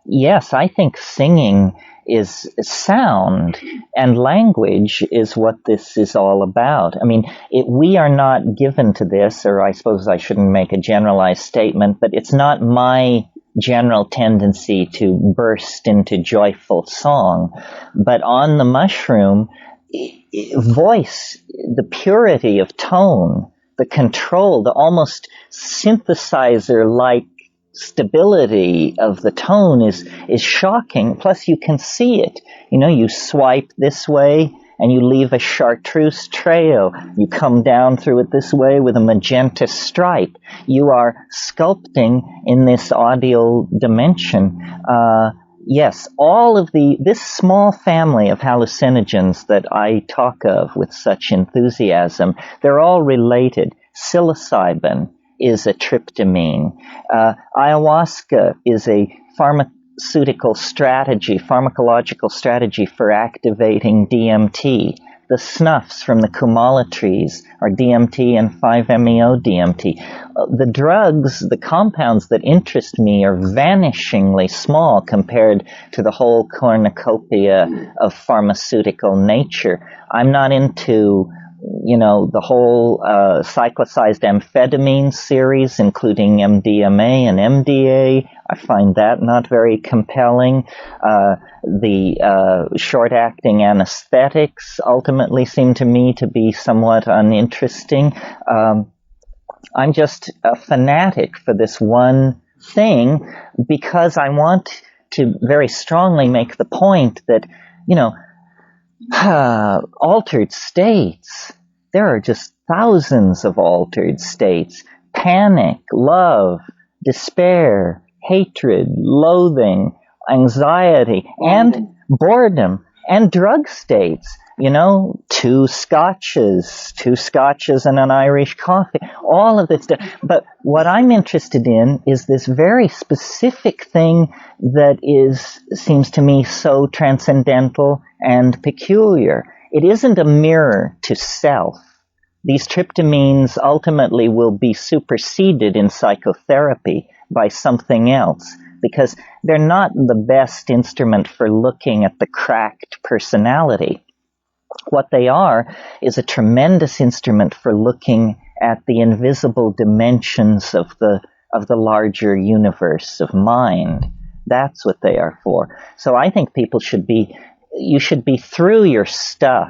yes, I think singing is sound, and language is what this is all about. I mean, we are not given to this, or I suppose I shouldn't make a generalized statement, but it's not my general tendency to burst into joyful song. But on the mushroom, voice, the purity of tone, the control, the almost synthesizer-like stability of the tone is shocking. Plus, you can see it. You know, you swipe this way and you leave a chartreuse trail. You come down through it this way with a magenta stripe. You are sculpting in this audial dimension. Yes, all of this small family of hallucinogens that I talk of with such enthusiasm, they're all related. Psilocybin is a tryptamine. Ayahuasca is a pharmacological strategy for activating DMT. The snuffs from the Kumala trees are DMT and 5-MeO-DMT. The drugs, the compounds that interest me are vanishingly small compared to the whole cornucopia of pharmaceutical nature. I'm not into, the whole cyclicized amphetamine series, including MDMA and MDA. I find that not very compelling. The short-acting anesthetics ultimately seem to me to be somewhat uninteresting. I'm just a fanatic for this one thing because I want to very strongly make the point that, altered states, there are just thousands of altered states. Panic, love, despair, hatred, loathing, anxiety, and boredom, and drug states. Two scotches and an Irish coffee, all of this stuff. But what I'm interested in is this very specific thing that seems to me so transcendental and peculiar. It isn't a mirror to self. These tryptamines ultimately will be superseded in psychotherapy by something else, because they're not the best instrument for looking at the cracked personality. What they are is a tremendous instrument for looking at the invisible dimensions of the larger universe of mind. That's what they are for. So I think you should be through your stuff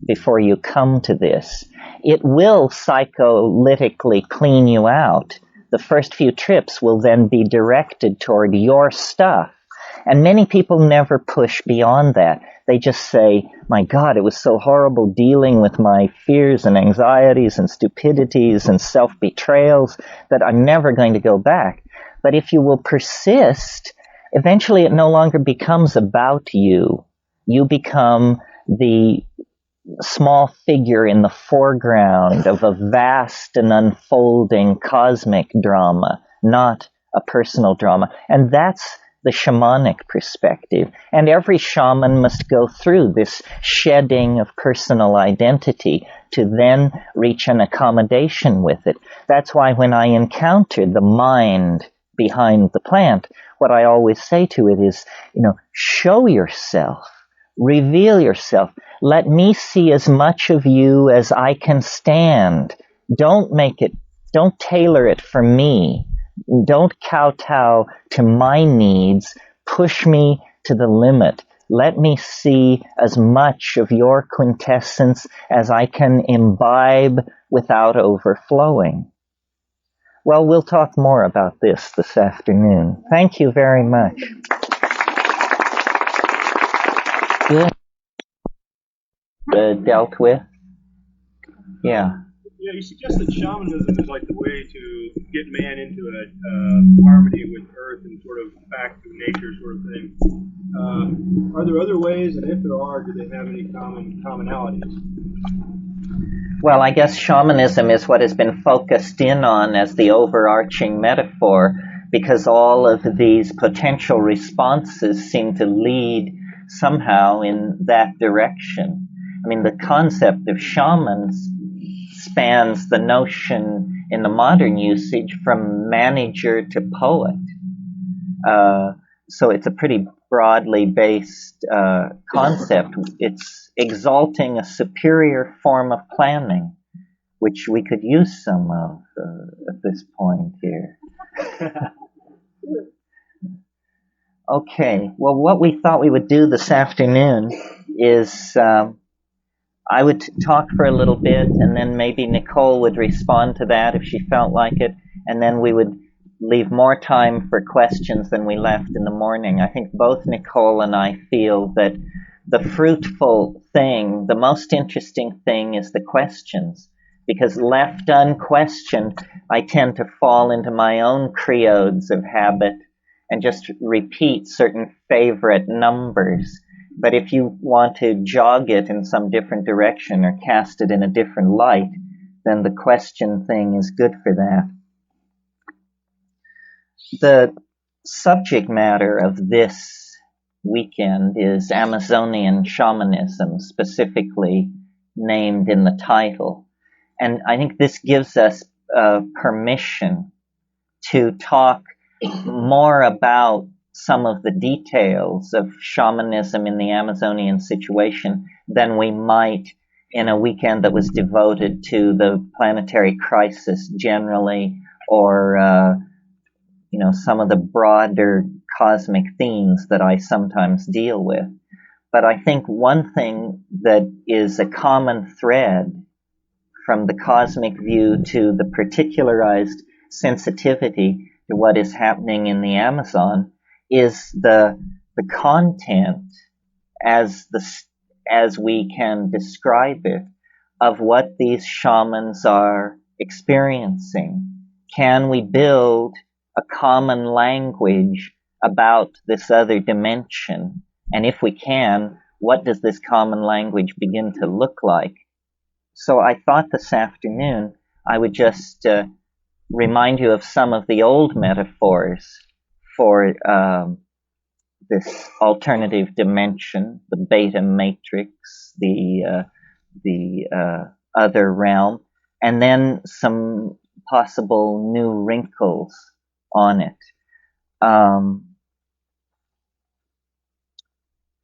before you come to this. It will psycholytically clean you out. The first few trips will then be directed toward your stuff. And many people never push beyond that. They just say, my God, it was so horrible dealing with my fears and anxieties and stupidities and self-betrayals that I'm never going to go back. But if you will persist, eventually it no longer becomes about you. You become the small figure in the foreground of a vast and unfolding cosmic drama, not a personal drama. And that's the shamanic perspective. And every shaman must go through this shedding of personal identity to then reach an accommodation with it. That's why when I encounter the mind behind the plant, what I always say to it is, show yourself, reveal yourself. Let me see as much of you as I can stand. Don't tailor it for me. Don't kowtow to my needs. Push me to the limit. Let me see as much of your quintessence as I can imbibe without overflowing. Well, we'll talk more about this afternoon. Thank you very much. Good. Dealt with? Yeah. Yeah, you suggest that shamanism is like the way to get man into a harmony with Earth and sort of back to nature sort of thing. Are there other ways, and if there are, do they have any commonalities? Well, I guess shamanism is what has been focused in on as the overarching metaphor, because all of these potential responses seem to lead somehow in that direction. I mean, the concept of shamans spans the notion in the modern usage from manager to poet. so it's a pretty broadly based concept. It's exalting a superior form of planning, which we could use some of at this point here. Okay, well, what we thought we would do this afternoon is I would talk for a little bit, and then maybe Nicole would respond to that if she felt like it, and then we would leave more time for questions than we left in the morning. I think both Nicole and I feel that the fruitful thing, the most interesting thing, is the questions, because left unquestioned, I tend to fall into my own creodes of habit and just repeat certain favorite numbers. But if you want to jog it in some different direction or cast it in a different light, then the question thing is good for that. The subject matter of this weekend is Amazonian shamanism, specifically named in the title. And I think this gives us permission to talk more about some of the details of shamanism in the Amazonian situation than we might in a weekend that was devoted to the planetary crisis generally, or some of the broader cosmic themes that I sometimes deal with. But I think one thing that is a common thread from the cosmic view to the particularized sensitivity to what is happening in the Amazon is the content as we can describe it of what these shamans are experiencing. Can we build a common language about this other dimension? And if we can, what does this common language begin to look like? So I thought this afternoon I would just remind you of some of the old metaphors for this alternative dimension, the beta matrix, the other realm, and then some possible new wrinkles on it. And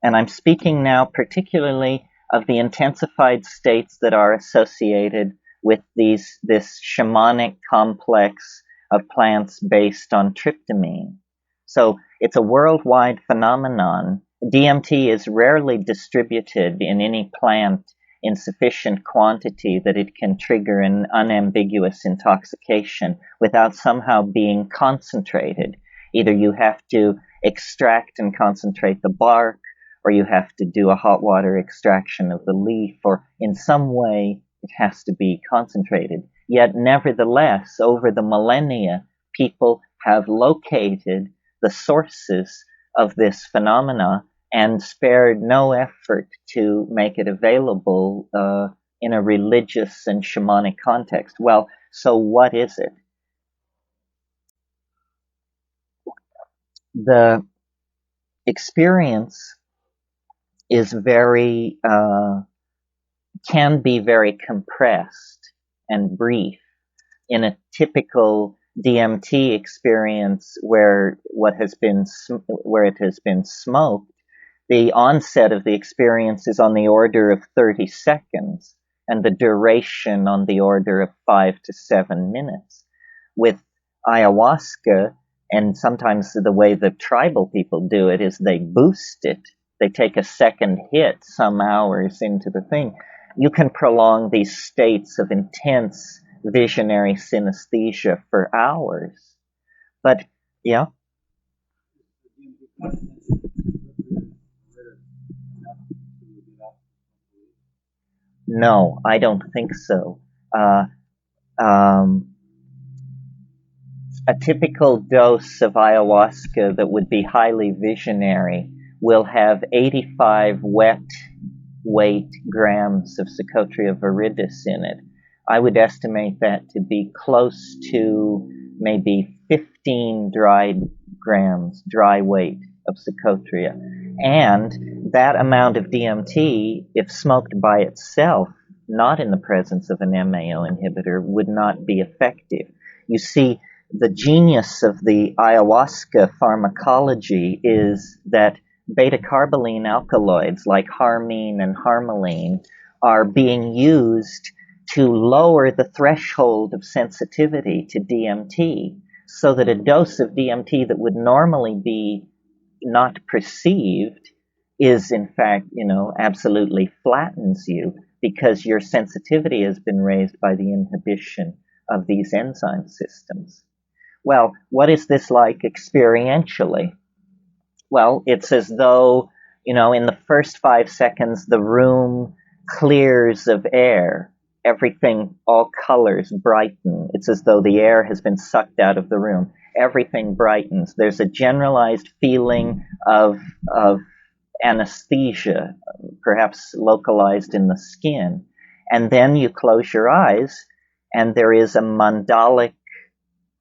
I'm speaking now particularly of the intensified states that are associated with this shamanic complex of plants based on tryptamine. So it's a worldwide phenomenon. DMT is rarely distributed in any plant in sufficient quantity that it can trigger an unambiguous intoxication without somehow being concentrated. Either you have to extract and concentrate the bark, or you have to do a hot water extraction of the leaf, or in some way it has to be concentrated. Yet nevertheless, over the millennia, people have located the sources of this phenomena and spared no effort to make it available in a religious and shamanic context. Well, so what is it? The experience is can be very compressed and brief. In a typical DMT experience where it has been smoked, the onset of the experience is on the order of 30 seconds and the duration on the order of 5 to 7 minutes. With ayahuasca, and sometimes the way the tribal people do it is they boost it. They take a second hit some hours into the thing. You can prolong these states of intense visionary synesthesia for hours. But, yeah? No, I don't think so. A typical dose of ayahuasca that would be highly visionary will have 85 wet weight grams of Psychotria viridis in it. I would estimate that to be close to maybe 15 dry weight of Psychotria. And that amount of DMT, if smoked by itself, not in the presence of an MAO inhibitor, would not be effective. You see, the genius of the ayahuasca pharmacology is that beta-carboline alkaloids like harmine and harmaline are being used to lower the threshold of sensitivity to DMT, so that a dose of DMT that would normally be not perceived is in fact, absolutely flattens you, because your sensitivity has been raised by the inhibition of these enzyme systems. Well, what is this like experientially? Well, it's as though, in the first 5 seconds, the room clears of air. Everything, all colors brighten. It's as though the air has been sucked out of the room. Everything brightens. There's a generalized feeling of anesthesia, perhaps localized in the skin. And then you close your eyes, and there is a mandalic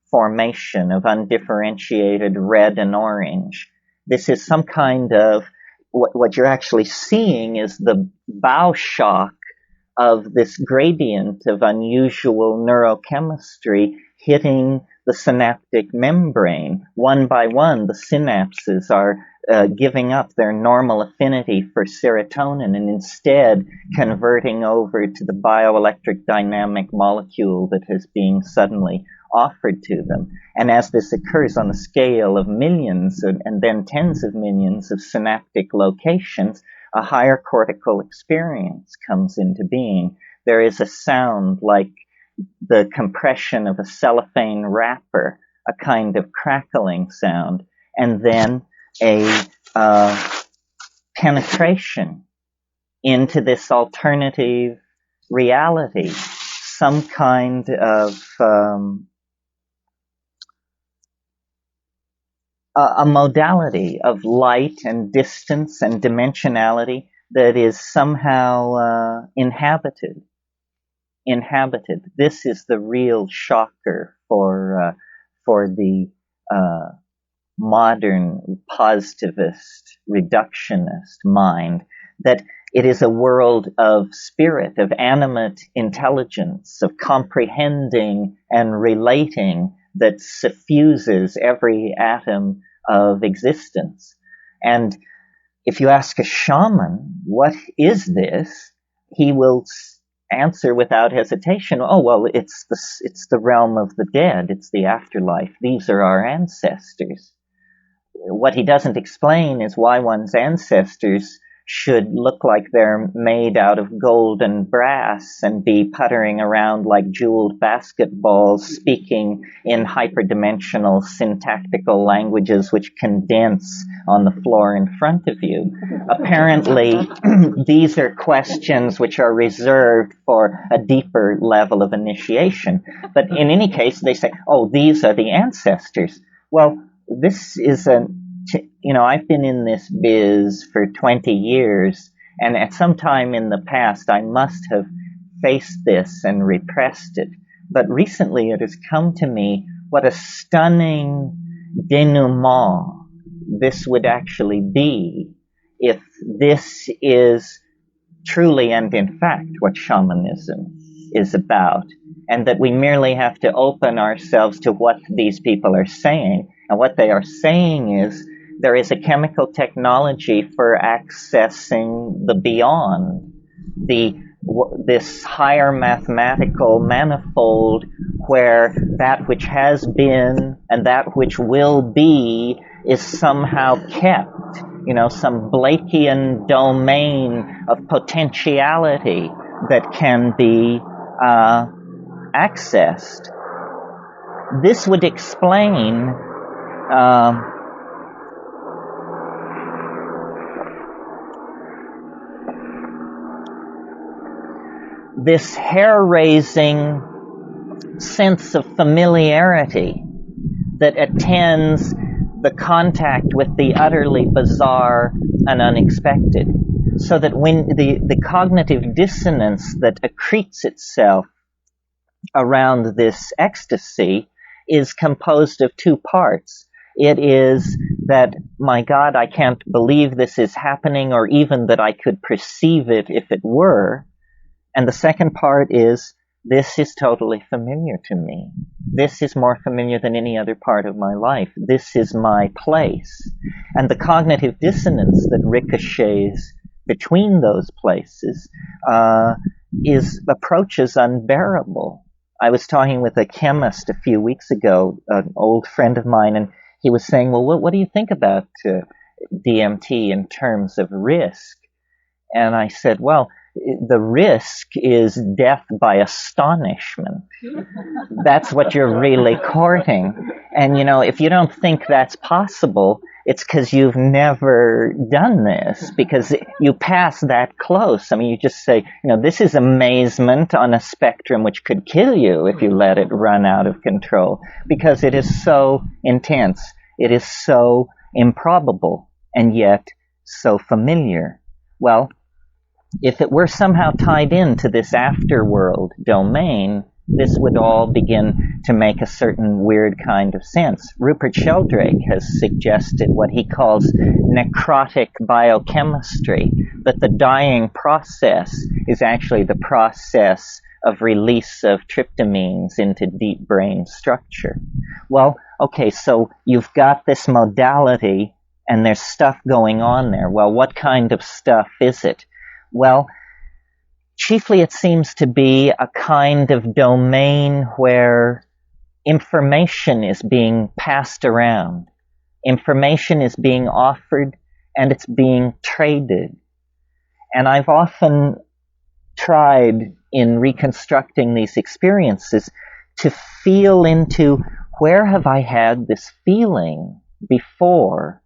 formation of undifferentiated red and orange. This is some kind of, what you're actually seeing is the bow shock of this gradient of unusual neurochemistry hitting the synaptic membrane. One by one, the synapses are giving up their normal affinity for serotonin and instead converting over to the bioelectric dynamic molecule that is being suddenly offered to them. And as this occurs on the scale of millions and then tens of millions of synaptic locations, a higher cortical experience comes into being. There is a sound like the compression of a cellophane wrapper, a kind of crackling sound, and then a penetration into this alternative reality, some kind of a modality of light and distance and dimensionality that is somehow inhabited. This is the real shocker for the modern positivist reductionist mind, that it is a world of spirit, of animate intelligence, of comprehending and relating that suffuses every atom of existence. And if you ask a shaman, what is this? He will answer without hesitation, oh, well, it's the realm of the dead. It's the afterlife. These are our ancestors. What he doesn't explain is why one's ancestors should look like they're made out of gold and brass and be puttering around like jeweled basketballs, speaking in hyperdimensional syntactical languages which condense on the floor in front of you. Apparently, these are questions which are reserved for a deeper level of initiation. But in any case, they say, oh, these are the ancestors. Well, this is I've been in this biz for 20 years, and at some time in the past, I must have faced this and repressed it. But recently it has come to me what a stunning denouement this would actually be if this is truly and in fact what shamanism is about, and that we merely have to open ourselves to what these people are saying. And what they are saying is there is a chemical technology for accessing the beyond, this higher mathematical manifold where that which has been and that which will be is somehow kept, some Blakean domain of potentiality that can be accessed. This would explain this hair-raising sense of familiarity that attends the contact with the utterly bizarre and unexpected. So that when the cognitive dissonance that accretes itself around this ecstasy is composed of two parts. It is that, my God, I can't believe this is happening, or even that I could perceive it if it were. And the second part is, This is totally familiar to me. This is more familiar than any other part of my life. This is my place. And the cognitive dissonance that ricochets between those places approaches unbearable. I was talking with a chemist a few weeks ago, an old friend of mine, and he was saying, well, what do you think about DMT in terms of risk? And I said, well, the risk is death by astonishment. That's what you're really courting. And, if you don't think that's possible, it's because you've never done this, because you pass that close. I mean, you just say, this is amazement on a spectrum which could kill you if you let it run out of control, because it is so intense. It is so improbable, and yet so familiar. Well, if it were somehow tied into this afterworld domain, this would all begin to make a certain weird kind of sense. Rupert Sheldrake has suggested what he calls necrotic biochemistry, that the dying process is actually the process of release of tryptamines into deep brain structure. Well, okay, so you've got this modality and there's stuff going on there. Well, what kind of stuff is it? Well, chiefly it seems to be a kind of domain where information is being passed around. Information is being offered and it's being traded. And I've often tried in reconstructing these experiences to feel into, where have I had this feeling before?